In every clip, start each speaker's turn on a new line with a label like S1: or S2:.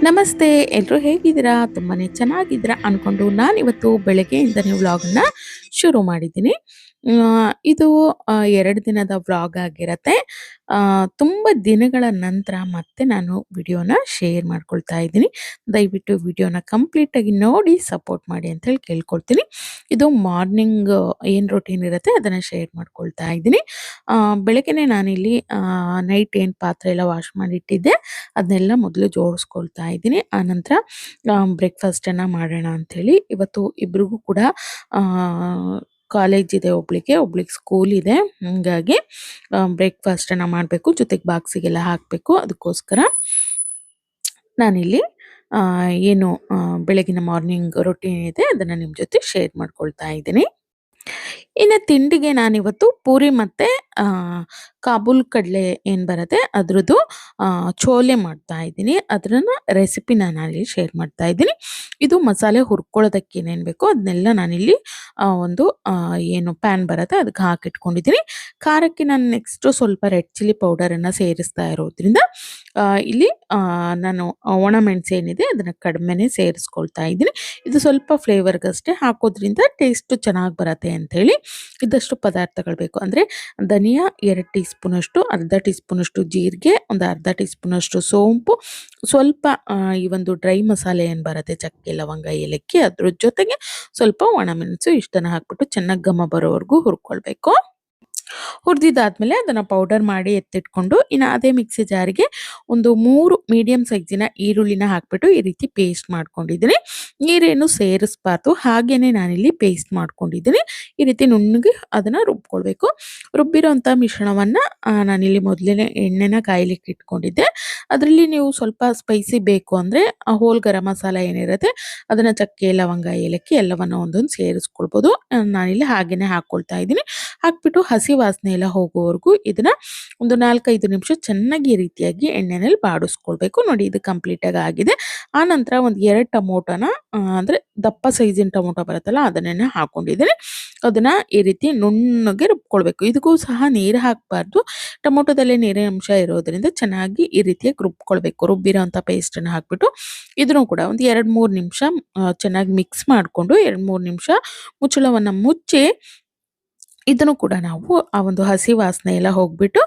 S1: ನಮಸ್ತೆ, ಎಲ್ಲರೂ ಹೇಗಿದ್ದೀರಾ? ತುಂಬಾನೇ ಚೆನ್ನಾಗಿದ್ದೀರಾ ಅನ್ಕೊಂಡು ನಾನಿವತ್ತು ಬೆಳಗ್ಗೆಯಿಂದನೇ ವ್ಲಾಗ್‌ನ ಶುರು ಮಾಡಿದ್ದೀನಿ. ಇದು 2 ದಿನದ ವ್ಲಾಗ್ ಆಗಿರತ್ತೆ. ತುಂಬ ದಿನಗಳ ನಂತರ ಮತ್ತೆ ನಾನು ವಿಡಿಯೋನ ಶೇರ್ ಮಾಡ್ಕೊಳ್ತಾ ಇದ್ದೀನಿ. ದಯವಿಟ್ಟು ವಿಡಿಯೋನ ಕಂಪ್ಲೀಟಾಗಿ ನೋಡಿ ಸಪೋರ್ಟ್ ಮಾಡಿ ಅಂತ ಹೇಳಿ ಕೇಳ್ಕೊಳ್ತೀನಿ. ಇದು ಮಾರ್ನಿಂಗ್ ಏನು ರೂಟೀನ್ ಇರುತ್ತೆ ಅದನ್ನ ಶೇರ್ ಮಾಡ್ಕೊಳ್ತಾ ಇದ್ದೀನಿ. ಬೆಳಗ್ಗೆನೇ ನಾನಿಲ್ಲಿ ನೈಟ್ ಏನು ಪಾತ್ರೆ ಎಲ್ಲ ವಾಶ್ ಮಾಡಿಟ್ಟಿದ್ದೆ ಅದನ್ನೆಲ್ಲ ಮೊದಲು ಜೋಡಿಸ್ಕೊಳ್ತಾ ಇದ್ದೀನಿ. ಆನಂತರ ಬ್ರೇಕ್‌ಫಾಸ್ಟನ್ನು ಮಾಡೋಣ ಅಂಥೇಳಿ ಇವತ್ತು ಇಬ್ರಿಗೂ ಕೂಡ ಆ, ಕಾಲೇಜ್ ಇದೆ ಒಬ್ಳಿಗೆ ಸ್ಕೂಲ್ ಇದೆ. ಹಂಗಾಗಿ ಬ್ರೇಕ್‌ಫಾಸ್ಟನ್ನು ಮಾಡಬೇಕು, ಜೊತೆಗೆ ಬಾಕ್ಸಿಗೆಲ್ಲ ಹಾಕಬೇಕು. ಅದಕ್ಕೋಸ್ಕರ ನಾನಿಲ್ಲಿ ಏನು ಬೆಳಗಿನ ಮಾರ್ನಿಂಗ್ ರೊಟೀನ್ ಇದೆ ಅದನ್ನು ನಿಮ್ಮ ಜೊತೆ ಶೇರ್ ಮಾಡ್ಕೊಳ್ತಾ ಇದ್ದೀನಿ. ಇನ್ನು ತಿಂಡಿಗೆ ನಾನಿವತ್ತು ಪೂರಿ ಮತ್ತೆ ಆ, ಕಾಬೂಲ್ ಕಡಲೆ ಏನು ಬರುತ್ತೆ ಅದ್ರದ್ದು ಚೋಲೆ ಮಾಡ್ತಾ ಇದ್ದೀನಿ. ಅದನ್ನ ರೆಸಿಪಿನ ನಾನಿಲ್ಲಿ ಶೇರ್ ಮಾಡ್ತಾ ಇದ್ದೀನಿ. ಇದು ಮಸಾಲೆ ಹುರ್ಕೊಳ್ಳೋದಕ್ಕೆ ಏನೇನು ಬೇಕೋ ಅದನ್ನೆಲ್ಲ ನಾನಿಲ್ಲಿ ಒಂದು ಏನು ಪ್ಯಾನ್ ಬರುತ್ತೆ ಅದಕ್ಕೆ ಹಾಕಿಟ್ಕೊಂಡಿದ್ದೀನಿ. ಖಾರಕ್ಕೆ ನಾನು ನೆಕ್ಸ್ಟು ಸ್ವಲ್ಪ ರೆಡ್ ಚಿಲ್ಲಿ ಪೌಡರನ್ನು ಸೇರಿಸ್ತಾ ಇರೋದ್ರಿಂದ ಇಲ್ಲಿ ನಾನು ಒಣಮೆಣಸು ಏನಿದೆ ಅದನ್ನು ಕಡಿಮೆನೇ ಸೇರಿಸ್ಕೊಳ್ತಾ ಇದ್ದೀನಿ. ಇದು ಸ್ವಲ್ಪ ಫ್ಲೇವರ್ಗಷ್ಟೇ ಹಾಕೋದ್ರಿಂದ ಟೇಸ್ಟು ಚೆನ್ನಾಗಿ ಬರುತ್ತೆ ಅಂಥೇಳಿ ಇದ್ದಷ್ಟು ಪದಾರ್ಥಗಳು ಬೇಕು. ಅಂದರೆ ಧನಿಯಾ 2 ಟೀ ಸ್ಪೂನಷ್ಟು, ಅರ್ಧ ಟೀ ಸ್ಪೂನಷ್ಟು ಜೀರಿಗೆ, ಒಂದು ಅರ್ಧ ಟೀ ಸ್ಪೂನಷ್ಟು ಸೋಂಪು, ಸ್ವಲ್ಪ ಈ ಒಂದು ಡ್ರೈ ಮಸಾಲೆ ಏನು ಬರುತ್ತೆ ಚಕ್ಕೆ ಲವಂಗ ಏಲಕ್ಕಿ ಅದ್ರ ಜೊತೆಗೆ ಸ್ವಲ್ಪ ಒಣಮೆಣಸು ಇಷ್ಟನ್ನು ಹಾಕ್ಬಿಟ್ಟು ಚೆನ್ನಾಗಿ ಘಮ ಬರೋವರೆಗೂ ಹುರ್ಕೊಳ್ಬೇಕು. ಹುರಿದಿದ್ದಾದ್ಮೇಲೆ ಅದನ್ನು ಪೌಡರ್ ಮಾಡಿ ಎತ್ತಿಟ್ಕೊಂಡು ಇನ್ನು ಅದೇ ಮಿಕ್ಸಿ ಜಾರಿಗೆ ಒಂದು 3 ಮೀಡಿಯಂ ಸೈಜಿನ ಈರುಳ್ಳಿನ ಹಾಕ್ಬಿಟ್ಟು ಈ ರೀತಿ ಪೇಸ್ಟ್ ಮಾಡ್ಕೊಂಡಿದ್ದೀನಿ. ನೀರೇನು ಸೇರಿಸಬಾರ್ದು, ಹಾಗೇನೆ ನಾನಿಲ್ಲಿ ಪೇಸ್ಟ್ ಮಾಡ್ಕೊಂಡಿದ್ದೀನಿ. ಈ ರೀತಿ ನುಣ್ಣಗೆ ಅದನ್ನು ರುಬ್ಕೊಳ್ಬೇಕು. ರುಬ್ಬಿರೋಂಥ ಮಿಶ್ರಣವನ್ನು ನಾನಿಲ್ಲಿ ಮೊದಲೇ ಎಣ್ಣೆನ ಕಾಯ್ಲಿಕ್ಕೆ ಇಟ್ಕೊಂಡಿದ್ದೆ. ಅದರಲ್ಲಿ ನೀವು ಸ್ವಲ್ಪ ಸ್ಪೈಸಿ ಬೇಕು ಅಂದರೆ ಹೋಲ್ ಗರಂ ಮಸಾಲ ಏನಿರುತ್ತೆ ಅದನ್ನು ಚಕ್ಕೆ ಲವಂಗ ಏಲಕ್ಕಿ ಎಲ್ಲವನ್ನು ಒಂದೊಂದು ಸೇರಿಸ್ಕೊಳ್ಬೋದು. ನಾನಿಲ್ಲಿ ಹಾಗೇನೆ ಹಾಕ್ಕೊಳ್ತಾ ಇದ್ದೀನಿ. ಹಾಕ್ಬಿಟ್ಟು ಹಸಿ ವಾಸನೆ ಎಲ್ಲ ಹೋಗೋವರೆಗೂ ಇದನ್ನ ಒಂದು 4-5 ನಿಮಿಷ ಚೆನ್ನಾಗಿ ಈ ರೀತಿಯಾಗಿ ಎಣ್ಣೆನಲ್ಲಿ ಬಾಡಿಸ್ಕೊಳ್ಬೇಕು. ನೋಡಿ ಇದು ಕಂಪ್ಲೀಟಾಗಿ ಆಗಿದೆ. ಆ ನಂತರ ಒಂದು 2 ಟೊಮೊಟೊನ ಅಂದರೆ ದಪ್ಪ ಸೈಜಿನ ಟೊಮೊಟೊ ಬರುತ್ತಲ್ಲ ಅದನ್ನೇ ಹಾಕೊಂಡಿದ್ದೀನಿ. ಅದನ್ನ ಈ ರೀತಿ ನುಣ್ಣಗೆ ರುಬ್ಕೊಳ್ಬೇಕು. ಇದಕ್ಕೂ ಸಹ ನೀರು ಹಾಕಬಾರ್ದು, ಟೊಮೊಟೊದಲ್ಲೇ ನೀರಿನ ಅಂಶ ಇರೋದ್ರಿಂದ ಚೆನ್ನಾಗಿ ಈ ರೀತಿಯಾಗಿ ರುಬ್ಕೊಳ್ಬೇಕು. ರುಬ್ಬಿರೋಂಥ ಪೇಸ್ಟನ್ನು ಹಾಕ್ಬಿಟ್ಟು ಇದನ್ನು ಕೂಡ ಒಂದು 2-3 ನಿಮಿಷ ಚೆನ್ನಾಗಿ ಮಿಕ್ಸ್ ಮಾಡಿಕೊಂಡು 2-3 ನಿಮಿಷ ಮುಚ್ಚಳವನ್ನು ಮುಚ್ಚಿ ಇದನ್ನು ಕೂಡ ನಾವು ಆ ಒಂದು ಹಸಿ ವಾಸನೆ ಎಲ್ಲ ಹೋಗ್ಬಿಟ್ಟು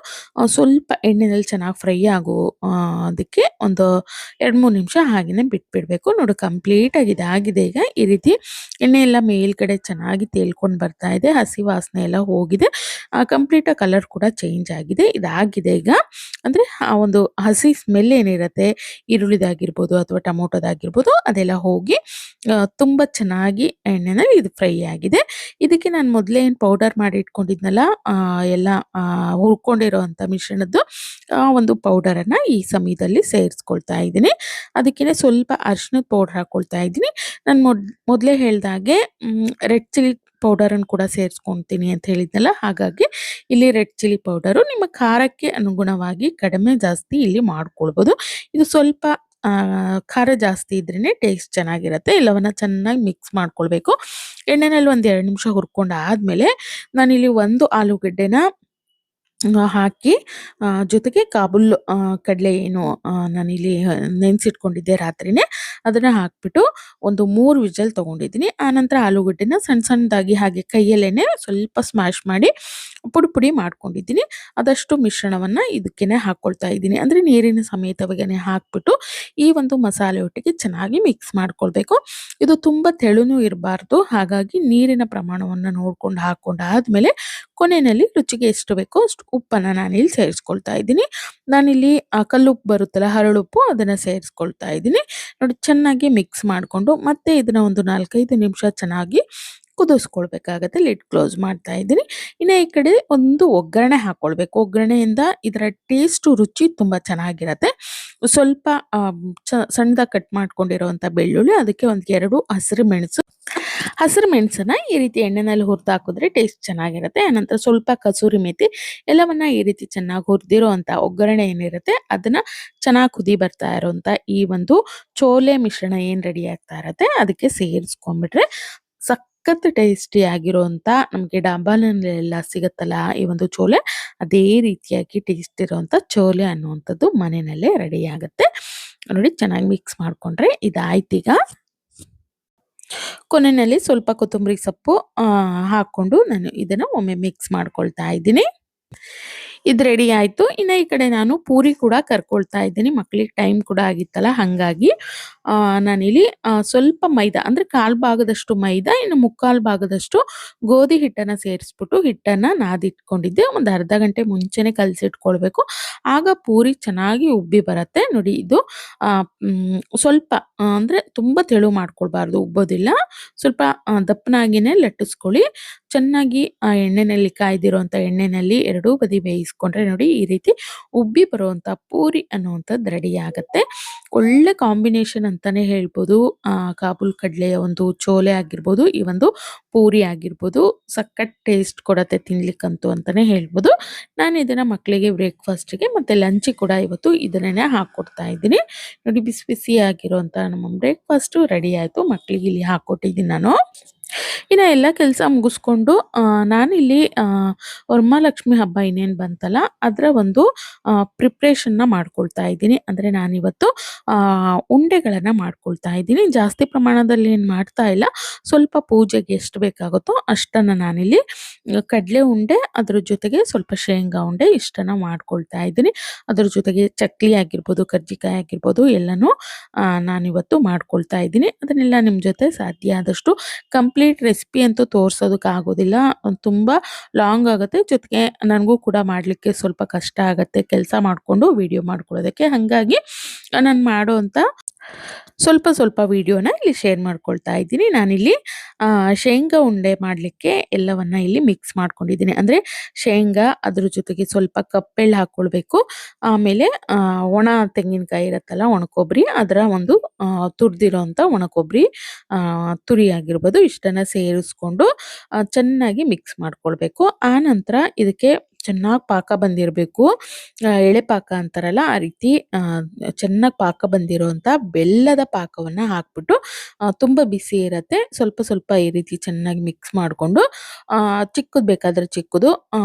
S1: ಸ್ವಲ್ಪ ಎಣ್ಣೆಯಲ್ಲಿ ಚೆನ್ನಾಗಿ ಫ್ರೈ ಆಗೋ ಅದಕ್ಕೆ ಒಂದು 2-3 ನಿಮಿಷ ಹಾಗೇನೆ ಬಿಟ್ಬಿಡಬೇಕು. ನೋಡಿ ಕಂಪ್ಲೀಟಾಗಿ ಇದಾಗಿದೆ. ಈಗ ಈ ರೀತಿ ಎಣ್ಣೆ ಎಲ್ಲ ಮೇಲ್ಗಡೆ ಚೆನ್ನಾಗಿ ತೇಲ್ಕೊಂಡು ಬರ್ತಾ ಇದೆ, ಹಸಿ ವಾಸನೆ ಎಲ್ಲ ಹೋಗಿದೆ, ಕಂಪ್ಲೀಟಾಗಿ ಕಲರ್ ಕೂಡ ಚೇಂಜ್ ಆಗಿದೆ. ಇದಾಗಿದೆ ಈಗ. ಅಂದರೆ ಆ ಒಂದು ಹಸಿ ಸ್ಮೆಲ್ ಏನಿರುತ್ತೆ ಈರುಳ್ಳಿದಾಗಿರ್ಬೋದು ಅಥವಾ ಟೊಮೊಟೊದಾಗಿರ್ಬೋದು ಅದೆಲ್ಲ ಹೋಗಿ ತುಂಬ ಚೆನ್ನಾಗಿ ಎಣ್ಣೆನಲ್ಲಿ ಇದು ಫ್ರೈ ಆಗಿದೆ. ಇದಕ್ಕೆ ನಾನು ಮೊದಲೇ ಏನು ಪೌಡರ್ ಮಾಡಿ ಇಟ್ಕೊಂಡಿದ್ನಲ್ಲ ಎಲ್ಲ ಹುರ್ಕೊಂಡಿರೋವಂಥ ಮಿಶ್ರಣದ್ದು ಒಂದು ಪೌಡರನ್ನು ಈ ಸಮಯದಲ್ಲಿ ಸೇರಿಸ್ಕೊಳ್ತಾ ಇದ್ದೀನಿ. ಅದಕ್ಕೇ ಸ್ವಲ್ಪ ಅರಿಶಿಣದ ಪೌಡರ್ ಹಾಕ್ಕೊಳ್ತಾ ಇದ್ದೀನಿ. ನಾನು ಮೊದಲೇ ಹೇಳ್ದಾಗೆ ರೆಡ್ ಚಿಲ್ಲಿ ಪೌಡರನ್ನು ಕೂಡ ಸೇರಿಸ್ಕೊಳ್ತೀನಿ ಅಂತ ಹೇಳಿದ್ನಲ್ಲ, ಹಾಗಾಗಿ ಇಲ್ಲಿ ರೆಡ್ ಚಿಲ್ಲಿ ಪೌಡರು ನಿಮ್ಮ ಖಾರಕ್ಕೆ ಅನುಗುಣವಾಗಿ ಕಡಿಮೆ ಜಾಸ್ತಿ ಇಲ್ಲಿ ಮಾಡ್ಕೊಳ್ಬೋದು. ಇದು ಸ್ವಲ್ಪ ಖಾರ ಜಾಸ್ತಿ ಇದ್ರೇ ಟೇಸ್ಟ್ ಚೆನ್ನಾಗಿರುತ್ತೆ. ಎಲ್ಲವನ್ನ ಚೆನ್ನಾಗಿ ಮಿಕ್ಸ್ ಮಾಡ್ಕೊಳ್ಬೇಕು. ಎಣ್ಣೆನಲ್ಲಿ ಒಂದು 2 ನಿಮಿಷ ಹುರ್ಕೊಂಡಾದ್ಮೇಲೆ ನಾನಿಲ್ಲಿ ಒಂದು ಆಲೂಗಡ್ಡೆನ ಹಾಕಿ ಜೊತೆಗೆ ಕಾಬೂಲ್ ಕಡಲೆ ಏನು ನಾನಿಲ್ಲಿ ನೆನೆಸಿಟ್ಕೊಂಡಿದ್ದೆ ರಾತ್ರಿನೇ ಅದನ್ನು ಹಾಕ್ಬಿಟ್ಟು ಒಂದು 3 ವಿಜಲ್ ತೊಗೊಂಡಿದ್ದೀನಿ. ಆನಂತರ ಆಲೂಗಡ್ಡೆನ ಸಣ್ಣ ಸಣ್ಣದಾಗಿ ಹಾಗೆ ಕೈಯಲ್ಲೇ ಸ್ವಲ್ಪ ಸ್ಮ್ಯಾಶ್ ಮಾಡಿ ಪುಡಿ ಮಾಡ್ಕೊಂಡಿದ್ದೀನಿ. ಅದಷ್ಟು ಮಿಶ್ರಣವನ್ನು ಇದಕ್ಕೇ ಹಾಕ್ಕೊಳ್ತಾ ಇದ್ದೀನಿ. ಅಂದರೆ ನೀರಿನ ಸಮೇತವಾಗೇ ಹಾಕ್ಬಿಟ್ಟು ಈ ಒಂದು ಮಸಾಲೆ ಒಟ್ಟಿಗೆ ಚೆನ್ನಾಗಿ ಮಿಕ್ಸ್ ಮಾಡ್ಕೊಳ್ಬೇಕು. ಇದು ತುಂಬ ತೆಳುನೂ ಇರಬಾರ್ದು, ಹಾಗಾಗಿ ನೀರಿನ ಪ್ರಮಾಣವನ್ನು ನೋಡ್ಕೊಂಡು ಹಾಕ್ಕೊಂಡಾದ್ಮೇಲೆ ಕೊನೆಯಲ್ಲಿ ರುಚಿಗೆ ಎಷ್ಟು ಬೇಕೋ ಅಷ್ಟು ಉಪ್ಪನ್ನು ನಾನಿಲ್ಲಿ ಸೇರಿಸ್ಕೊಳ್ತಾ ಇದ್ದೀನಿ. ನಾನಿಲ್ಲಿ ಕಲ್ಲುಪ್ಪು ಬರುತ್ತಲ್ಲ ಹರಳುಪ್ಪು ಅದನ್ನು ಸೇರಿಸ್ಕೊಳ್ತಾ ಇದ್ದೀನಿ. ನೋಡಿ ಚೆನ್ನಾಗಿ ಮಿಕ್ಸ್ ಮಾಡಿಕೊಂಡು ಮತ್ತೆ ಇದನ್ನ ಒಂದು 4-5 ನಿಮಿಷ ಚೆನ್ನಾಗಿ ಕುದಿಸ್ಕೊಳ್ಬೇಕಾಗತ್ತೆ. ಲಿಡ್ ಕ್ಲೋಸ್ ಮಾಡ್ತಾ ಇದ್ದೀನಿ. ಇನ್ನು ಈ ಕಡೆ ಒಂದು ಒಗ್ಗರಣೆ ಹಾಕ್ಕೊಳ್ಬೇಕು. ಒಗ್ಗರಣೆಯಿಂದ ಇದರ ಟೇಸ್ಟು ರುಚಿ ತುಂಬ ಚೆನ್ನಾಗಿರತ್ತೆ. ಸ್ವಲ್ಪ ಸಣ್ಣದಾಗಿ ಕಟ್ ಮಾಡ್ಕೊಂಡಿರೋವಂಥ ಬೆಳ್ಳುಳ್ಳಿ, ಅದಕ್ಕೆ ಒಂದು 2 ಹಸಿರು ಮೆಣಸನ್ನ ಈ ರೀತಿ ಎಣ್ಣೆನಲ್ಲಿ ಹುರಿದು ಹಾಕಿದ್ರೆ ಟೇಸ್ಟ್ ಚೆನ್ನಾಗಿರುತ್ತೆ. ಆನಂತರ ಸ್ವಲ್ಪ ಕಸೂರಿ ಮೇಥಿ ಎಲ್ಲವನ್ನ ಈ ರೀತಿ ಚೆನ್ನಾಗಿ ಹುರಿದಿರೋ ಅಂತ ಒಗ್ಗರಣೆ ಏನಿರುತ್ತೆ ಅದನ್ನ ಚೆನ್ನಾಗಿ ಕುದಿ ಬರ್ತಾ ಇರೋಂಥ ಈ ಒಂದು ಚೋಲೆ ಮಿಶ್ರಣ ಏನು ರೆಡಿ ಆಗ್ತಾ ಇರತ್ತೆ ಅದಕ್ಕೆ ಸೇರಿಸ್ಕೊಂಡ್ಬಿಟ್ರೆ ಸಖತ್ ಟೇಸ್ಟಿ ಆಗಿರೋಂಥ ನಮಗೆ ಡಾಬಾನಲ್ಲೆಲ್ಲ ಸಿಗುತ್ತಲ್ಲ ಈ ಒಂದು ಚೋಲೆ, ಅದೇ ರೀತಿಯಾಗಿ ಟೇಸ್ಟ್ ಇರೋಂಥ ಚೋಲೆ ಅನ್ನುವಂಥದ್ದು ಮನೆಯಲ್ಲೇ ರೆಡಿ ಆಗುತ್ತೆ. ನೋಡಿ ಚೆನ್ನಾಗಿ ಮಿಕ್ಸ್ ಮಾಡ್ಕೊಂಡ್ರೆ ಇದಾಯ್ತೀಗ. ಕೊನೆಯಲ್ಲಿ ಸ್ವಲ್ಪ ಕೊತ್ತಂಬರಿ ಸೊಪ್ಪು ಹಾಕ್ಕೊಂಡು ನಾನು ಇದನ್ನು ಒಮ್ಮೆ ಮಿಕ್ಸ್ ಮಾಡ್ಕೊಳ್ತಾ ಇದ್ದೀನಿ. ಇದು ರೆಡಿ ಆಯ್ತು. ಇನ್ನು ಈ ಕಡೆ ನಾನು ಪೂರಿ ಕೂಡ ಕರ್ಕೊಳ್ತಾ ಇದ್ದೀನಿ. ಮಕ್ಕಳಿಗೆ ಟೈಮ್ ಕೂಡ ಆಗಿತ್ತಲ್ಲ, ಹಾಗಾಗಿ ನಾನಿಲ್ಲಿ ಸ್ವಲ್ಪ ಮೈದಾ ಅಂದರೆ ಕಾಲು ಭಾಗದಷ್ಟು ಮೈದಾ, ಇನ್ನು ಮುಕ್ಕಾಲು ಭಾಗದಷ್ಟು ಗೋಧಿ ಹಿಟ್ಟನ್ನು ಸೇರಿಸ್ಬಿಟ್ಟು ಹಿಟ್ಟನ್ನು ನಾದಿಟ್ಕೊಂಡಿದ್ದೆ. ಒಂದು ಅರ್ಧ ಗಂಟೆ ಮುಂಚೆನೇ ಕಲಸಿಟ್ಕೊಳ್ಬೇಕು. ಆಗ ಪೂರಿ ಚೆನ್ನಾಗಿ ಉಬ್ಬಿ ಬರುತ್ತೆ. ನೋಡಿ ಇದು ಸ್ವಲ್ಪ ಅಂದರೆ ತುಂಬ ತೆಳು ಮಾಡ್ಕೊಳ್ಬಾರ್ದು, ಉಬ್ಬೋದಿಲ್ಲ. ಸ್ವಲ್ಪ ದಪ್ಪನಾಗಿನೇ ಲಟ್ಟಿಸ್ಕೊಳ್ಳಿ. ಚೆನ್ನಾಗಿ ಎಣ್ಣೆಯಲ್ಲಿ ಕಾಯ್ದಿರುವಂಥ ಎಣ್ಣೆಯಲ್ಲಿ ಎರಡೂ ಬದಿ ಬೇಯಿಸ್ಕೊಂಡ್ರೆ ನೋಡಿ ಈ ರೀತಿ ಉಬ್ಬಿ ಬರುವಂಥ ಪೂರಿ ಅನ್ನುವಂಥದ್ದು ರೆಡಿ ಆಗುತ್ತೆ. ಒಳ್ಳೆ ಕಾಂಬಿನೇಷನ್ ಅಂತಾನೆ ಹೇಳ್ಬೋದು. ಕಾಬೂಲ್ ಕಡಲೆಯ ಒಂದು ಚೋಲೆ ಆಗಿರ್ಬೋದು, ಈ ಒಂದು ಪೂರಿ ಆಗಿರ್ಬೋದು, ಸಖತ್ ಟೇಸ್ಟ್ ಕೊಡತ್ತೆ ತಿನ್ಲಿಕ್ಕಂತೂ ಅಂತಾನೆ ಹೇಳ್ಬೋದು. ನಾನು ಇದನ್ನ ಮಕ್ಕಳಿಗೆ ಬ್ರೇಕ್ಫಾಸ್ಟ್ಗೆ ಮತ್ತೆ ಲಂಚಿಗೆ ಕೂಡ ಇವತ್ತು ಇದನ್ನೇ ಹಾಕ್ಕೊಡ್ತಾ ಇದ್ದೀನಿ. ನೋಡಿ ಬಿಸಿ ಬಿಸಿ ಆಗಿರುವಂಥ ನಮ್ಮ ಬ್ರೇಕ್ಫಾಸ್ಟು ರೆಡಿ ಆಯಿತು. ಮಕ್ಕಳಿಗೆ ಇಲ್ಲಿ ಹಾಕ್ಕೊಟ್ಟಿದ್ದೀನಿ ನಾನು. ಇನ್ನು ಎಲ್ಲ ಕೆಲಸ ಮುಗಿಸ್ಕೊಂಡು ನಾನಿಲ್ಲಿ ವರಮಹಾಲಕ್ಷ್ಮಿ ಹಬ್ಬ ಇನ್ನೇನು ಬಂತಲ್ಲ, ಅದರ ಒಂದು ಪ್ರಿಪ್ರೇಷನ್ನ ಮಾಡ್ಕೊಳ್ತಾ ಇದ್ದೀನಿ. ಅಂದರೆ ನಾನಿವತ್ತು ಉಂಡೆಗಳನ್ನು ಮಾಡ್ಕೊಳ್ತಾ ಇದ್ದೀನಿ. ಜಾಸ್ತಿ ಪ್ರಮಾಣದಲ್ಲಿ ಏನು ಮಾಡ್ತಾ ಇಲ್ಲ. ಸ್ವಲ್ಪ ಪೂಜೆಗೆ ಎಷ್ಟು ಬೇಕಾಗುತ್ತೋ ಅಷ್ಟನ್ನು ನಾನಿಲ್ಲಿ ಕಡಲೆ ಉಂಡೆ, ಅದ್ರ ಜೊತೆಗೆ ಸ್ವಲ್ಪ ಶೇಂಗಾ ಉಂಡೆ ಇಷ್ಟನ್ನು ಮಾಡ್ಕೊಳ್ತಾ ಇದ್ದೀನಿ. ಅದ್ರ ಜೊತೆಗೆ ಚಕ್ಲಿ ಆಗಿರ್ಬೋದು, ಕರ್ಜಿಕಾಯಿ ಆಗಿರ್ಬೋದು ಎಲ್ಲನೂ ನಾನಿವತ್ತು ಮಾಡ್ಕೊಳ್ತಾ ಇದ್ದೀನಿ. ಅದನ್ನೆಲ್ಲ ನಿಮ್ಮ ಜೊತೆ ಸಾಧ್ಯ ಆದಷ್ಟು ಕಂಪ್ಲೀಟ್ ರೆಸಿಪಿ ಅಂತೂ ತೋರ್ಸೋದಕ್ಕಾಗೋದಿಲ್ಲ. ತುಂಬ ಲಾಂಗ್ ಆಗುತ್ತೆ. ಜೊತೆಗೆ ನನಗೂ ಕೂಡ ಮಾಡಲಿಕ್ಕೆ ಸ್ವಲ್ಪ ಕಷ್ಟ ಆಗುತ್ತೆ ಕೆಲಸ ಮಾಡಿಕೊಂಡು ವಿಡಿಯೋ ಮಾಡ್ಕೊಳ್ಳೋದಕ್ಕೆ. ಹಾಗಾಗಿ ನಾನು ಮಾಡುವಂಥ ಸ್ವಲ್ಪ ಸ್ವಲ್ಪ ವಿಡಿಯೋನ ಇಲ್ಲಿ ಶೇರ್ ಮಾಡ್ಕೊಳ್ತಾ ಇದ್ದೀನಿ. ನಾನಿಲ್ಲಿ ಶೇಂಗಾ ಉಂಡೆ ಮಾಡಲಿಕ್ಕೆ ಎಲ್ಲವನ್ನ ಇಲ್ಲಿ ಮಿಕ್ಸ್ ಮಾಡ್ಕೊಂಡಿದ್ದೀನಿ. ಅಂದರೆ ಶೇಂಗಾ, ಅದ್ರ ಜೊತೆಗೆ ಸ್ವಲ್ಪ ಕಪ್ಪೆಳ್ಳು ಹಾಕ್ಕೊಳ್ಬೇಕು. ಆಮೇಲೆ ಒಣ ತೆಂಗಿನಕಾಯಿ ಇರುತ್ತಲ್ಲ, ಒಣಕೊಬ್ಬರಿ, ಅದರ ಒಂದು ತುರಿದಿರೋಂಥ ಒಣಕೊಬ್ಬರಿ ತುರಿ ಆಗಿರ್ಬೋದು, ಇಷ್ಟನ್ನು ಸೇರಿಸ್ಕೊಂಡು ಚೆನ್ನಾಗಿ ಮಿಕ್ಸ್ ಮಾಡ್ಕೊಳ್ಬೇಕು. ಆ ನಂತರ ಇದಕ್ಕೆ ಚೆನ್ನಾಗಿ ಪಾಕ ಬಂದಿರಬೇಕು. ಎಳೆ ಪಾಕ ಅಂತಾರಲ್ಲ, ಆ ರೀತಿ ಚೆನ್ನಾಗಿ ಪಾಕ ಬಂದಿರೋಂಥ ಬೆಲ್ಲದ ಪಾಕವನ್ನು ಹಾಕ್ಬಿಟ್ಟು ತುಂಬ ಬಿಸಿ ಇರುತ್ತೆ. ಸ್ವಲ್ಪ ಸ್ವಲ್ಪ ಈ ರೀತಿ ಚೆನ್ನಾಗಿ ಮಿಕ್ಸ್ ಮಾಡಿಕೊಂಡು ಚಿಕ್ಕದು ಬೇಕಾದರೆ ಚಿಕ್ಕದು,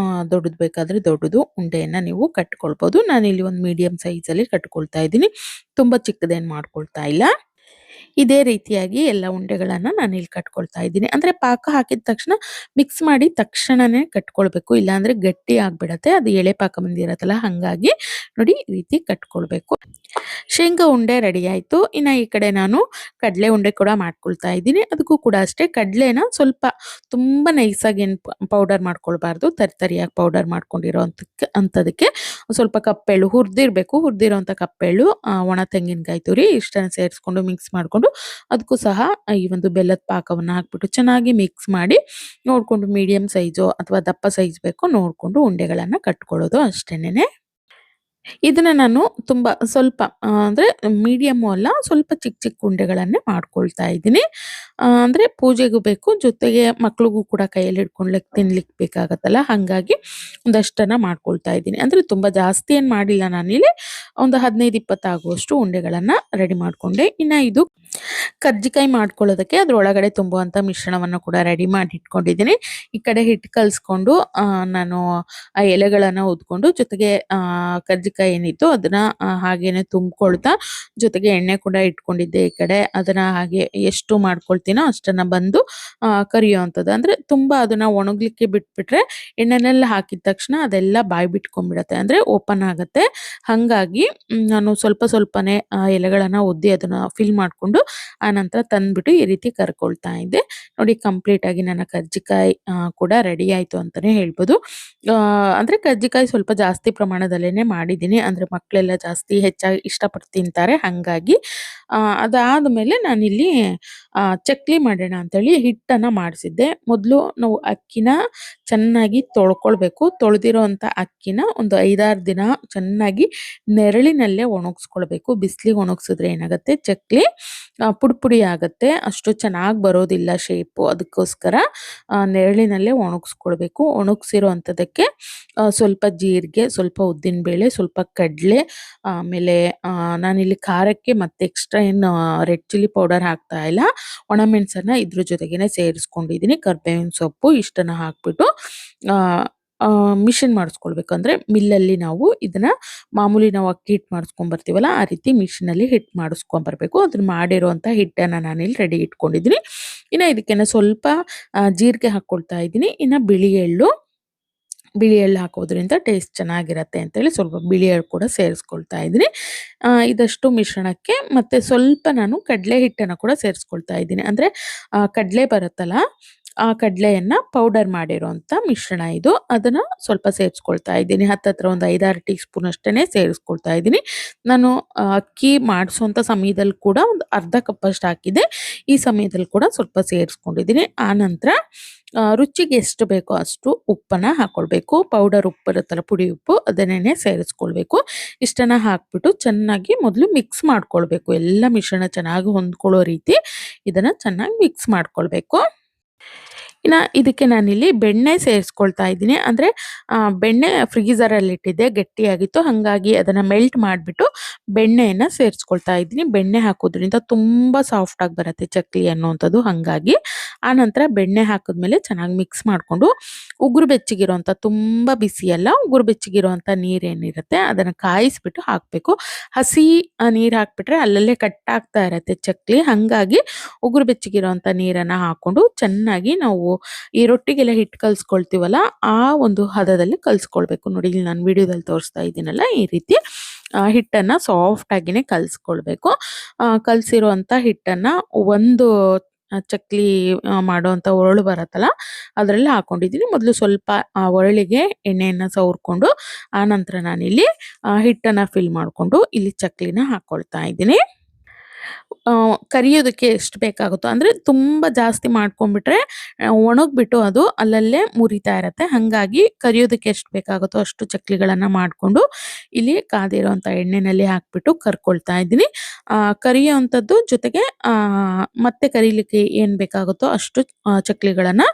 S1: ದೊಡ್ಡದು ಬೇಕಾದರೆ ದೊಡ್ಡದು ಉಂಡೆಯನ್ನು ನೀವು ಕಟ್ಕೊಳ್ಬೋದು. ನಾನಿಲ್ಲಿ ಒಂದು ಮೀಡಿಯಮ್ ಸೈಜಲ್ಲಿ ಕಟ್ಕೊಳ್ತಾ ಇದ್ದೀನಿ. ತುಂಬ ಚಿಕ್ಕದೇನು ಮಾಡ್ಕೊಳ್ತಾ ಇಲ್ಲ. ಇದೇ ರೀತಿಯಾಗಿ ಎಲ್ಲ ಉಂಡೆಗಳನ್ನು ನಾನಿಲ್ಲಿ ಕಟ್ಕೊಳ್ತಾ ಇದ್ದೀನಿ. ಅಂದರೆ ಪಾಕ ಹಾಕಿದ ತಕ್ಷಣ ಮಿಕ್ಸ್ ಮಾಡಿ ತಕ್ಷಣನೇ ಕಟ್ಕೊಳ್ಬೇಕು, ಇಲ್ಲಾಂದರೆ ಗಟ್ಟಿ ಆಗಿಬಿಡತ್ತೆ. ಅದು ಎಳೆ ಪಾಕ ಬಂದಿರತ್ತಲ್ಲ, ಹಾಗಾಗಿ ನೋಡಿ ಈ ರೀತಿ ಕಟ್ಕೊಳ್ಬೇಕು. ಶೇಂಗಾ ಉಂಡೆ ರೆಡಿ ಆಯಿತು. ಇನ್ನು ಈ ಕಡೆ ನಾನು ಕಡಲೆ ಉಂಡೆ ಕೂಡ ಮಾಡ್ಕೊಳ್ತಾ ಇದ್ದೀನಿ. ಅದಕ್ಕೂ ಕೂಡ ಅಷ್ಟೇ, ಕಡಲೆನ ಸ್ವಲ್ಪ ತುಂಬ ನೈಸಾಗಿ ಏನು ಪೌಡರ್ ಮಾಡ್ಕೊಳ್ಬಾರ್ದು, ತರಿಯಾಗಿ ಪೌಡರ್ ಮಾಡ್ಕೊಂಡಿರೋ ಅಂಥದಕ್ಕೆ ಸ್ವಲ್ಪ ಕಪ್ಪೆಳ್ಳು ಹುರಿದಿರಬೇಕು. ಹುರಿದಿರೋಂಥ ಕಪ್ಪೆಳ್ಳು, ಒಣ ತೆಂಗಿನಕಾಯಿ ತುರಿ ಇಷ್ಟನ್ನು ಸೇರಿಸ್ಕೊಂಡು ಮಿಕ್ಸ್ ಮಾಡಿಕೊಂಡು ಅದಕ್ಕೂ ಸಹ ಈ ಒಂದು ಬೆಲ್ಲದ ಪಾಕವನ್ನು ಹಾಕ್ಬಿಟ್ಟು ಚೆನ್ನಾಗಿ ಮಿಕ್ಸ್ ಮಾಡಿ ನೋಡಿಕೊಂಡು ಮೀಡಿಯಮ್ ಸೈಜು ಅಥವಾ ದಪ್ಪ ಸೈಜ್ ಬೇಕೋ ನೋಡಿಕೊಂಡು ಉಂಡೆಗಳನ್ನು ಕಟ್ಕೊಳ್ಳೋದು ಅಷ್ಟೇನೆ. ಇದನ್ನ ನಾನು ತುಂಬ ಸ್ವಲ್ಪ ಅಂದರೆ ಮೀಡಿಯಮ್ಮು ಅಲ್ಲ, ಸ್ವಲ್ಪ ಚಿಕ್ಕ ಚಿಕ್ಕ ಉಂಡೆಗಳನ್ನೇ ಮಾಡ್ಕೊಳ್ತಾ ಇದ್ದೀನಿ. ಅಂದರೆ ಪೂಜೆಗೂ ಬೇಕು, ಜೊತೆಗೆ ಮಕ್ಳಿಗೂ ಕೂಡ ಕೈಯಲ್ಲಿ ಹಿಡ್ಕೊಂಡ್ಲಿಕ್ಕೆ ತಿನ್ಲಿಕ್ಕೆ ಬೇಕಾಗತ್ತಲ್ಲ, ಹಾಗಾಗಿ ಒಂದಷ್ಟನ್ನು ಮಾಡ್ಕೊಳ್ತಾ ಇದ್ದೀನಿ. ಅಂದರೆ ತುಂಬ ಜಾಸ್ತಿ ಏನು ಮಾಡಿಲ್ಲ ನಾನಿಲ್ಲಿ, ಒಂದು 15-20 ಆಗುವಷ್ಟು ಉಂಡೆಗಳನ್ನು ರೆಡಿ ಮಾಡಿಕೊಂಡೆ. ಇನ್ನು ಇದು ಕರ್ಜಿಕಾಯಿ ಮಾಡ್ಕೊಳ್ಳೋದಕ್ಕೆ ಅದ್ರೊಳಗಡೆ ತುಂಬುವಂಥ ಮಿಶ್ರಣವನ್ನು ಕೂಡ ರೆಡಿ ಮಾಡಿ ಇಟ್ಕೊಂಡಿದ್ದೀನಿ. ಈ ಕಡೆ ಹಿಟ್ಟು ಕಲಿಸ್ಕೊಂಡು ನಾನು ಆ ಎಲೆಗಳನ್ನು ಉದ್ಕೊಂಡು, ಜೊತೆಗೆ ಕರ್ಜಿಕಾಯಿ ಏನಿತ್ತು ಅದನ್ನ ಹಾಗೇನೆ ತುಂಬಿಕೊಳ್ತಾ, ಜೊತೆಗೆ ಎಣ್ಣೆ ಕೂಡ ಇಟ್ಕೊಂಡಿದ್ದೆ ಈ ಕಡೆ. ಅದನ್ನ ಹಾಗೆ ಎಷ್ಟು ಮಾಡ್ಕೊಳ್ತೀನೋ ಅಷ್ಟನ್ನ ಬಂದು ಕರಿಯುವಂಥದ್ದು. ಅಂದರೆ ತುಂಬ ಅದನ್ನ ಒಣಗ್ಲಿಕ್ಕೆ ಬಿಟ್ಬಿಟ್ರೆ ಎಣ್ಣೆನೆಲ್ಲ ಹಾಕಿದ ತಕ್ಷಣ ಅದೆಲ್ಲ ಬಾಯಿ ಬಿಟ್ಕೊಂಡ್ಬಿಡತ್ತೆ, ಅಂದರೆ ಓಪನ್ ಆಗುತ್ತೆ. ಹಾಗಾಗಿ ನಾನು ಸ್ವಲ್ಪ ಸ್ವಲ್ಪನೇ ಎಲೆಗಳನ್ನು ಉದ್ದಿ ಅದನ್ನ ಫಿಲ್ ಮಾಡಿಕೊಂಡು ಆ ನಂತರ ತಂದ್ಬಿಟ್ಟು ಈ ರೀತಿ ಕರ್ಕೊಳ್ತಾ ಇದ್ದೆ. ನೋಡಿ ಕಂಪ್ಲೀಟ್ ಆಗಿ ನನ್ನ ಕರ್ಜಿಕಾಯಿ ಕೂಡ ರೆಡಿ ಆಯ್ತು ಅಂತಾನೆ ಹೇಳ್ಬೋದು. ಅಂದ್ರೆ ಕರ್ಜಿಕಾಯಿ ಸ್ವಲ್ಪ ಜಾಸ್ತಿ ಪ್ರಮಾಣದಲ್ಲೇನೆ ಮಾಡಿದ್ದೀನಿ. ಅಂದ್ರೆ ಮಕ್ಕಳೆಲ್ಲ ಜಾಸ್ತಿ ಹೆಚ್ಚಾಗಿ ಇಷ್ಟಪಟ್ಟು ತಿಂತಾರೆ, ಹಾಗಾಗಿ ಅದಾದ್ಮೇಲೆ ನಾನಿಲ್ಲಿ ಚಕ್ಲಿ ಮಾಡೋಣ ಅಂತೇಳಿ ಹಿಟ್ಟನ್ನ ಮಾಡಿಸಿದ್ದೆ. ಮೊದಲು ನಾವು ಅಕ್ಕಿನ ಚೆನ್ನಾಗಿ ತೊಳ್ಕೊಳ್ಬೇಕು. ತೊಳೆದಿರೋ ಅಂಥ ಅಕ್ಕಿನ ಒಂದು 5-6 ದಿನ ಚೆನ್ನಾಗಿ ನೆರಳಿನಲ್ಲೇ ಒಣಗಿಸ್ಕೊಳ್ಬೇಕು. ಬಿಸಿಲಿಗೆ ಒಣಗಿಸಿದ್ರೆ ಏನಾಗುತ್ತೆ, ಚಕ್ಲಿ ಪುಡಿ ಆಗುತ್ತೆ, ಅಷ್ಟು ಚೆನ್ನಾಗಿ ಬರೋದಿಲ್ಲ ಶೇಪು. ಅದಕ್ಕೋಸ್ಕರ ನೆರಳಿನಲ್ಲೇ ಒಣಗಿಸ್ಕೊಳ್ಬೇಕು. ಒಣಗಿಸಿರೋ ಅಂಥದ್ದಕ್ಕೆ ಸ್ವಲ್ಪ ಜೀರಿಗೆ, ಸ್ವಲ್ಪ ಉದ್ದಿನಬೇಳೆ, ಸ್ವಲ್ಪ ಕಡಲೆ, ಆಮೇಲೆ ನಾನಿಲ್ಲಿ ಖಾರಕ್ಕೆ ಮತ್ತೆ ಎಕ್ಸ್ಟ್ರಾ ಏನು ರೆಡ್ ಚಿಲ್ಲಿ ಪೌಡರ್ ಹಾಕ್ತಾ ಇಲ್ಲ, ಒಣಮೆಣಸನ್ನ ಇದ್ರ ಜೊತೆಗೇನೆ ಸೇರಿಸ್ಕೊಂಡಿದ್ದೀನಿ. ಕರ್ಬೇವಿನ ಸೊಪ್ಪು ಇಷ್ಟನ್ನು ಹಾಕ್ಬಿಟ್ಟು ಮಿಷನ್ ಮಾಡಿಸ್ಕೊಳ್ಬೇಕು. ಅಂದರೆ ಮಿಲ್ಲಲ್ಲಿ ನಾವು ಇದನ್ನ ಮಾಮೂಲಿ ನಾವು ಅಕ್ಕಿ ಹಿಟ್ಟು ಮಾಡಿಸ್ಕೊಂಬರ್ತೀವಲ್ಲ ಆ ರೀತಿ ಮಿಷಿನಲ್ಲಿ ಹಿಟ್ಟು ಮಾಡಿಸ್ಕೊಂಬರ್ಬೇಕು. ಅದನ್ನ ಮಾಡಿರುವಂಥ ಹಿಟ್ಟನ್ನು ನಾನಿಲ್ಲಿ ರೆಡಿ ಇಟ್ಕೊಂಡಿದ್ದೀನಿ. ಇನ್ನು ಇದಕ್ಕೆ ಸ್ವಲ್ಪ ಜೀರಿಗೆ ಹಾಕ್ಕೊಳ್ತಾ ಇದ್ದೀನಿ. ಇನ್ನು ಬಿಳಿ ಎಳ್ಳು ಹಾಕೋದ್ರಿಂದ ಟೇಸ್ಟ್ ಚೆನ್ನಾಗಿರತ್ತೆ ಅಂತೇಳಿ ಸ್ವಲ್ಪ ಬಿಳಿ ಎಳ್ಳು ಕೂಡ ಸೇರಿಸ್ಕೊಳ್ತಾ ಇದ್ದೀನಿ. ಇದಷ್ಟು ಮಿಶ್ರಣಕ್ಕೆ ಮತ್ತೆ ಸ್ವಲ್ಪ ನಾನು ಕಡಲೆ ಹಿಟ್ಟನ್ನು ಕೂಡ ಸೇರಿಸ್ಕೊಳ್ತಾ ಇದ್ದೀನಿ. ಅಂದರೆ ಕಡಲೆ ಬರುತ್ತಲ್ಲ ಆ ಕಡಲೆಯನ್ನು ಪೌಡರ್ ಮಾಡಿರೋಂಥ ಮಿಶ್ರಣ ಇದು. ಅದನ್ನು ಸ್ವಲ್ಪ ಸೇರಿಸ್ಕೊಳ್ತಾ ಇದ್ದೀನಿ. ಹತ್ತತ್ರ ಒಂದು 5-6 ಟೀ ಸ್ಪೂನ್ ಅಷ್ಟೇ ಸೇರಿಸ್ಕೊಳ್ತಾ ಇದ್ದೀನಿ. ನಾನು ಅಕ್ಕಿ ಮಾಡಿಸೋಂಥ ಸಮಯದಲ್ಲಿ ಕೂಡ ಒಂದು ಅರ್ಧ ಕಪ್ಪಷ್ಟು ಹಾಕಿದ್ದೆ. ಈ ಸಮಯದಲ್ಲಿ ಕೂಡ ಸ್ವಲ್ಪ ಸೇರಿಸ್ಕೊಂಡಿದ್ದೀನಿ. ಆನಂತರ ರುಚಿಗೆ ಎಷ್ಟು ಬೇಕೋ ಅಷ್ಟು ಉಪ್ಪನ್ನು ಹಾಕ್ಕೊಳ್ಬೇಕು. ಪೌಡರ್ ಉಪ್ಪು ಇರುತ್ತಲ್ಲ, ಪುಡಿ ಉಪ್ಪು, ಅದನ್ನೇ ಸೇರಿಸ್ಕೊಳ್ಬೇಕು. ಇಷ್ಟನ್ನು ಹಾಕ್ಬಿಟ್ಟು ಚೆನ್ನಾಗಿ ಮೊದಲು ಮಿಕ್ಸ್ ಮಾಡ್ಕೊಳ್ಬೇಕು. ಎಲ್ಲ ಮಿಶ್ರಣ ಚೆನ್ನಾಗಿ ಹೊಂದ್ಕೊಳ್ಳೋ ರೀತಿ ಇದನ್ನು ಚೆನ್ನಾಗಿ ಮಿಕ್ಸ್ ಮಾಡ್ಕೊಳ್ಬೇಕು. ಇನ್ನು ಇದಕ್ಕೆ ನಾನಿಲ್ಲಿ ಬೆಣ್ಣೆ ಸೇರಿಸ್ಕೊಳ್ತಾ ಇದ್ದೀನಿ. ಅಂದರೆ ಬೆಣ್ಣೆ ಫ್ರೀಝರಲ್ಲಿ ಇಟ್ಟಿದ್ದೆ, ಗಟ್ಟಿಯಾಗಿತ್ತು. ಹಾಗಾಗಿ ಅದನ್ನು ಮೆಲ್ಟ್ ಮಾಡಿಬಿಟ್ಟು ಬೆಣ್ಣೆಯನ್ನು ಸೇರಿಸ್ಕೊಳ್ತಾ ಇದ್ದೀನಿ. ಬೆಣ್ಣೆ ಹಾಕೋದ್ರಿಂದ ತುಂಬ ಸಾಫ್ಟಾಗಿ ಬರುತ್ತೆ ಚಕ್ಲಿ ಅನ್ನುವಂಥದ್ದು. ಹಾಗಾಗಿ ಆನಂತರ ಬೆಣ್ಣೆ ಹಾಕಿದ್ಮೇಲೆ ಚೆನ್ನಾಗಿ ಮಿಕ್ಸ್ ಮಾಡಿಕೊಂಡು ಉಗುರು ಬೆಚ್ಚಗಿರೋಂಥ, ತುಂಬ ಬಿಸಿಯಲ್ಲ, ಉಗುರು ಬೆಚ್ಚಗಿರೋಂಥ ನೀರೇನಿರುತ್ತೆ ಅದನ್ನು ಕಾಯಿಸ್ಬಿಟ್ಟು ಹಾಕಬೇಕು. ಹಸಿ ನೀರು ಹಾಕ್ಬಿಟ್ರೆ ಅಲ್ಲಲ್ಲೇ ಕಟ್ಟಾಗ್ತಾ ಇರುತ್ತೆ ಚಕ್ಲಿ. ಹಾಗಾಗಿ ಉಗುರು ಬೆಚ್ಚಗಿರೋಂಥ ನೀರನ್ನು ಹಾಕ್ಕೊಂಡು ಚೆನ್ನಾಗಿ ನಾವು ಈ ರೊಟ್ಟಿಗೆಲ್ಲ ಹಿಟ್ಟು ಕಲ್ಸ್ಕೊಳ್ತೀವಲ್ಲ ಆ ಒಂದು ಹದದಲ್ಲಿ ಕಲ್ಸ್ಕೊಳ್ಬೇಕು. ನೋಡಿ ಇಲ್ಲಿ ನಾನು ವಿಡಿಯೋದಲ್ಲಿ ತೋರಿಸ್ತಾ ಇದ್ದೀನಲ್ಲ, ಈ ರೀತಿ ಹಿಟ್ಟನ್ನು ಸಾಫ್ಟಾಗಿನೇ ಕಲ್ಸ್ಕೊಳ್ಬೇಕು. ಕಲಸಿರುವಂಥ ಹಿಟ್ಟನ್ನು ಒಂದು ಚಕ್ಲಿ ಮಾಡುವಂಥ ಒರಳು ಬರುತ್ತಲ್ಲ ಅದರಲ್ಲಿ ಹಾಕೊಂಡಿದ್ದೀನಿ. ಮೊದಲು ಸ್ವಲ್ಪ ಒರಳಿಗೆ ಎಣ್ಣೆಯನ್ನು ಸವರ್ಕೊಂಡು ಆನಂತರ ನಾನಿಲ್ಲಿ ಹಿಟ್ಟನ್ನು ಫಿಲ್ ಮಾಡಿಕೊಂಡು ಇಲ್ಲಿ ಚಕ್ಲಿನ ಹಾಕ್ಕೊಳ್ತಾ ಇದ್ದೀನಿ. ಕರಿಯೋದಕ್ಕೆ ಎಷ್ಟು ಬೇಕಾಗುತ್ತೋ, ಅಂದರೆ ತುಂಬ ಜಾಸ್ತಿ ಮಾಡ್ಕೊಂಡ್ಬಿಟ್ರೆ ಒಣಗಿಬಿಟ್ಟು ಅದು ಅಲ್ಲಲ್ಲೇ ಮುರಿತಾ ಇರುತ್ತೆ. ಹಾಗಾಗಿ ಕರಿಯೋದಕ್ಕೆ ಎಷ್ಟು ಬೇಕಾಗುತ್ತೋ ಅಷ್ಟು ಚಕ್ಲಿಗಳನ್ನು ಮಾಡಿಕೊಂಡು ಇಲ್ಲಿ ಕಾದಿರೋಂಥ ಎಣ್ಣೆಯಲ್ಲಿ ಹಾಕ್ಬಿಟ್ಟು ಕರ್ಕೊಳ್ತಾ ಇದ್ದೀನಿ. ಕರಿಯೋವಂಥದ್ದು ಜೊತೆಗೆ ಮತ್ತೆ ಕರೀಲಿಕ್ಕೆ ಏನು ಬೇಕಾಗುತ್ತೋ ಅಷ್ಟು ಚಕ್ಲಿಗಳನ್ನು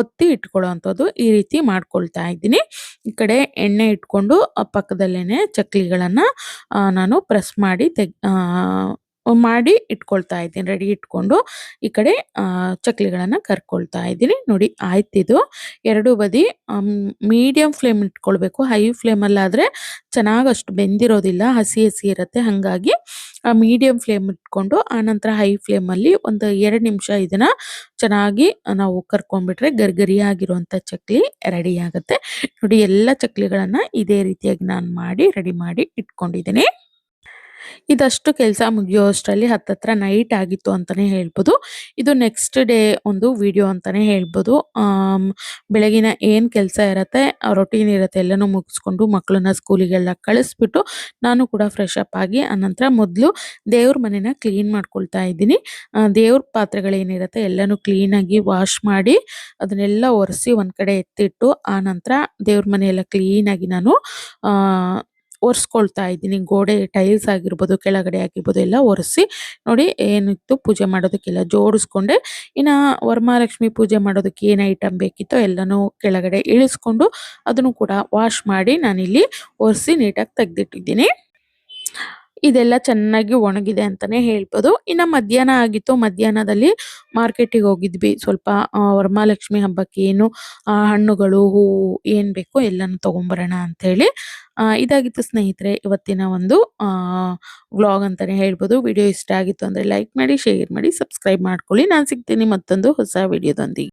S1: ಒತ್ತಿ ಇಟ್ಕೊಳ್ಳೋವಂಥದ್ದು ಈ ರೀತಿ ಮಾಡ್ಕೊಳ್ತಾ ಇದ್ದೀನಿ. ಈ ಕಡೆ ಎಣ್ಣೆ ಇಟ್ಕೊಂಡು ಪಕ್ಕದಲ್ಲೇ ಚಕ್ಲಿಗಳನ್ನು ನಾನು ಪ್ರೆಸ್ ಮಾಡಿ ಇಟ್ಕೊಳ್ತಾ ಇದ್ದೀನಿ. ರೆಡಿ ಇಟ್ಕೊಂಡು ಈ ಕಡೆ ಚಕ್ಲಿಗಳನ್ನು ಕರ್ಕೊಳ್ತಾ ಇದ್ದೀನಿ. ನೋಡಿ ಆಯ್ತಿದು. ಎರಡೂ ಬದಿ ಮೀಡಿಯಂ ಫ್ಲೇಮ್ ಇಟ್ಕೊಳ್ಬೇಕು. ಹೈ ಫ್ಲೇಮಲ್ಲಾದರೆ ಚೆನ್ನಾಗಿ ಅಷ್ಟು ಬೆಂದಿರೋದಿಲ್ಲ, ಹಸಿ ಹಸಿ ಇರುತ್ತೆ. ಹಾಗಾಗಿ ಮೀಡಿಯಂ ಫ್ಲೇಮ್ ಇಟ್ಕೊಂಡು ಆನಂತರ ಹೈ ಫ್ಲೇಮಲ್ಲಿ ಒಂದು 2 ನಿಮಿಷ ಇದನ್ನು ಚೆನ್ನಾಗಿ ನಾವು ಕರ್ಕೊಂಡ್ಬಿಟ್ರೆ ಗರಿಗರಿಯಾಗಿರುವಂಥ ಚಕ್ಲಿ ರೆಡಿ ಆಗುತ್ತೆ. ನೋಡಿ ಎಲ್ಲ ಚಕ್ಲಿಗಳನ್ನು ಇದೇ ರೀತಿಯಾಗಿ ನಾನು ರೆಡಿ ಮಾಡಿ ಇಟ್ಕೊಂಡಿದ್ದೀನಿ. ಇದಷ್ಟು ಕೆಲಸ ಮುಗಿಯೋ ಅಷ್ಟರಲ್ಲಿ ಹತ್ತತ್ರ ನೈಟ್ ಆಗಿತ್ತು ಅಂತಲೇ ಹೇಳ್ಬೋದು. ಇದು ನೆಕ್ಸ್ಟ್ ಡೇ ಒಂದು ವಿಡಿಯೋ ಅಂತಲೇ ಹೇಳ್ಬೋದು. ಬೆಳಗಿನ ಏನು ಕೆಲಸ ಇರುತ್ತೆ, ರೊಟೀನ್ ಇರುತ್ತೆ, ಎಲ್ಲನೂ ಮುಗಿಸ್ಕೊಂಡು ಮಕ್ಕಳನ್ನ ಸ್ಕೂಲಿಗೆಲ್ಲ ಕಳಿಸ್ಬಿಟ್ಟು ನಾನು ಕೂಡ ಫ್ರೆಶ್ ಅಪ್ ಆಗಿ ಆನಂತರ ಮೊದಲು ದೇವ್ರ ಮನೆನ ಕ್ಲೀನ್ ಮಾಡ್ಕೊಳ್ತಾ ಇದ್ದೀನಿ. ದೇವ್ರ ಪಾತ್ರೆಗಳೇನಿರುತ್ತೆ ಎಲ್ಲನೂ ಕ್ಲೀನಾಗಿ ವಾಶ್ ಮಾಡಿ ಅದನ್ನೆಲ್ಲ ಒರೆಸಿ ಒಂದು ಕಡೆ ಎತ್ತಿಟ್ಟು ಆನಂತರ ದೇವ್ರ ಮನೆಯೆಲ್ಲ ಕ್ಲೀನಾಗಿ ನಾನು ಒರೆಸ್ಕೊಳ್ತಾ ಇದ್ದೀನಿ. ಗೋಡೆ ಟೈಲ್ಸ್ ಆಗಿರ್ಬೋದು, ಕೆಳಗಡೆ ಆಗಿರ್ಬೋದು ಎಲ್ಲ ಒರೆಸಿ ನೋಡಿ ಏನಿತ್ತು ಪೂಜೆ ಮಾಡೋದಕ್ಕೆಲ್ಲ ಜೋಡಿಸ್ಕೊಂಡೆ. ಇನ್ನು ವರಮಹಾಲಕ್ಷ್ಮಿ ಪೂಜೆ ಮಾಡೋದಕ್ಕೆ ಏನು ಐಟಮ್ ಬೇಕಿತ್ತೋ ಎಲ್ಲನೂ ಕೆಳಗಡೆ ಇಳಿಸ್ಕೊಂಡು ಅದನ್ನು ಕೂಡ ವಾಶ್ ಮಾಡಿ ನಾನಿಲ್ಲಿ ಒರೆಸಿ ನೀಟಾಗಿ ತೆಗೆದಿಟ್ಟಿದ್ದೀನಿ. ಇದೆಲ್ಲ ಚೆನ್ನಾಗಿ ಒಣಗಿದೆ ಅಂತಲೇ ಹೇಳ್ಬೋದು. ಇನ್ನು ಮಧ್ಯಾಹ್ನ ಆಗಿತ್ತು. ಮಧ್ಯಾಹ್ನದಲ್ಲಿ ಮಾರ್ಕೆಟಿಗೆ ಹೋಗಿದ್ವಿ. ಸ್ವಲ್ಪ ವರಮಹಾಲಕ್ಷ್ಮಿ ಹಬ್ಬಕ್ಕೆ ಏನು ಹಣ್ಣುಗಳು, ಹೂವು ಏನು ಬೇಕೋ ಎಲ್ಲನೂ ತೊಗೊಂಬರೋಣ ಅಂಥೇಳಿ. ಇದಾಗಿತ್ತು ಸ್ನೇಹಿತರೆ ಇವತ್ತಿನ ಒಂದು ವ್ಲಾಗ್ ಅಂತಲೇ ಹೇಳ್ಬೋದು. ವಿಡಿಯೋ ಇಷ್ಟ ಆಗಿತ್ತು ಅಂದರೆ ಲೈಕ್ ಮಾಡಿ, ಶೇರ್ ಮಾಡಿ, ಸಬ್ಸ್ಕ್ರೈಬ್ ಮಾಡ್ಕೊಳ್ಳಿ. ನಾನು ಸಿಗ್ತೀನಿ ಮತ್ತೊಂದು ಹೊಸ ವಿಡಿಯೋದೊಂದಿಗೆ.